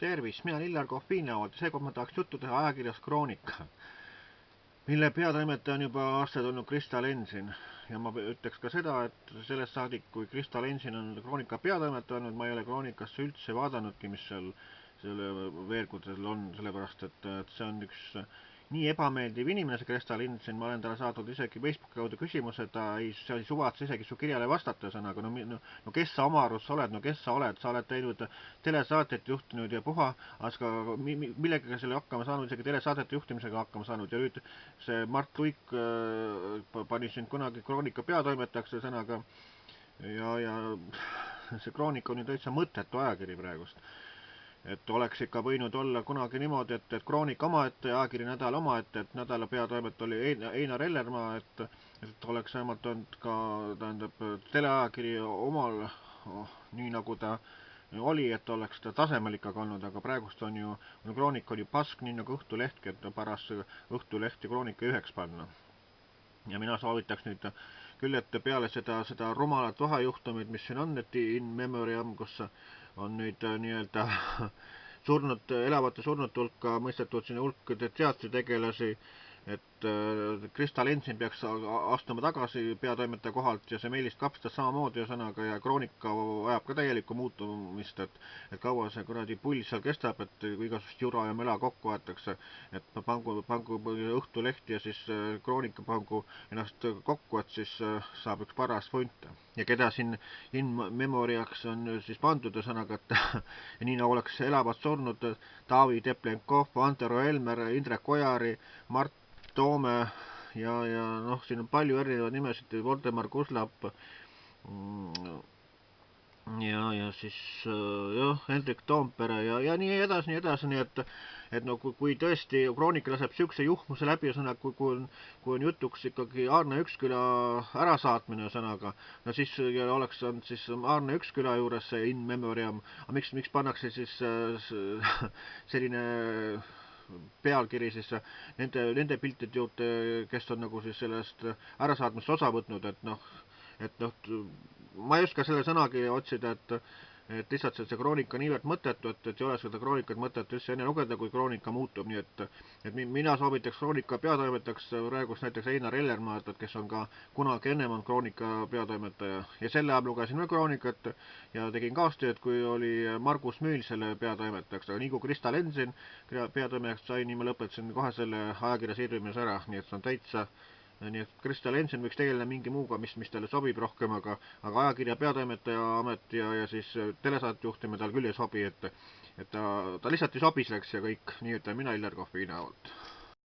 Tervist, mina Illar Kohviinäolt ja seekord ma tahaks juttu teha ajakirjast Kroonika, mille peatoimetaja on juba aastaid olnud Krista Lensin. Ja ma ütleks ka seda, et sellest saadik, kui Krista Lensin on Kroonika peatoimetaja olnud, ma ei ole Kroonikasse üldse vaadanudki, mis seal selle veergudel on, sellepärast et see on üks nii ebameeldiv inimene, see Krista Lensin. Ma olen talle saadud isegi Facebooki kaudu küsimuse, ta ei suvatse isegi su kirjale vastata, sõnaga, no kes sa oma arust oled, no kes sa oled teinud telesaadet juhtinud ja puha, aga millegagi selle hakkama saanud, isegi telesaadete juhtimisega hakkama saanud, ja nüüd see Mart Luik pani sind kunagi Kroonika peatoimetajaks, sõnaga, ja see Kroonika on ju täitsa mõttetu ajakiri praegust. Et oleks ikka võinud olla kunagi niimoodi, et Kroonika omaette ja ajakiri Nädal omaette, et Nädala peatoimet oli Einar Ellermaa, et oleks vähemalt olnud ka, tähendab, teleajakiri omal, nii nagu ta oli, et oleks ta tasemel ikkagi olnud, aga praegust on ju, Kroonika on ju pask, nii nagu Õhtulehtki, et pärast Õhtuleht ja Kroonika üheks panna. Ja mina soovitaks nüüd küll, et peale seda rumalat vahejuhtumit, mis siin on, et in memoriam, kus on nüüd nii-öelda elavate surnute hulka mõistetud siin hulk teatritegelasi, et Krista Lensin peaks astuma tagasi peatoimetaja kohalt ja see Meelis Kapstas samamoodi sõnaga ja Kroonika ajab ka täielikku muutumist, et kaua see kuradi pull seal kestab, et igasugust jura ja möla kokku aetakse, et pangu Õhtuleht ja siis Kroonika pangu ennast kokku, et siis saab üks paras funt. Ja keda siin in memoriaks on siis pandud sõnaga, et nii nagu oleks elavad surnud Taavi Teplenkov, Antero Elmer, Indrek Ojari, Mart Toome ja noh, siin on palju erinevaid nimesid, Voldemar Kuslap ja siis Hendrik Toompere ja nii edasi, nii et no kui tõesti Kroonika laseb siukse juhmuse läbi, sõna, kui on jutuks ikkagi Aarne Üksküla ärasaatmine, sõnaga, no siis oleks olnud siis Aarne Üksküla juures see in memoriam, aga miks pannakse siis selline pealkiri siis nende piltide juurde, kes on nagu siis sellest ärasaatmist osa võtnud, et noh, ma ei oska selle sõnagi otsida, et lihtsalt see Kroonika niivõrd mõttetu, et ei ole seda Kroonikat mõttetu üldse enne lugeda, kui Kroonika muutub, nii et mina soovitaks Kroonika peatoimetajaks praegust näiteks Einar Ellermaad, kes on ka kunagi ennem on Kroonika peatoimetaja ja selle ajal lugesin veel Kroonikat ja tegin kaastööd, kui oli Margus Müül selle peatoimetajaks, aga nii kui Krista Lensin peatoimetajaks sai, nii ma lõpetasin kohe selle ajakirja sirvimise ära, nii et see on täitsa. Nii et Krista Lensin võiks tegeleda mingi muuga, mis talle sobib rohkem, aga ajakirja peatoimetaja amet ja siis telesaate juhtimine tal küll ei sobi, et ta lihtsalt ei sobi selleks ja kõik, nii et mina Illar Kohviinäolt.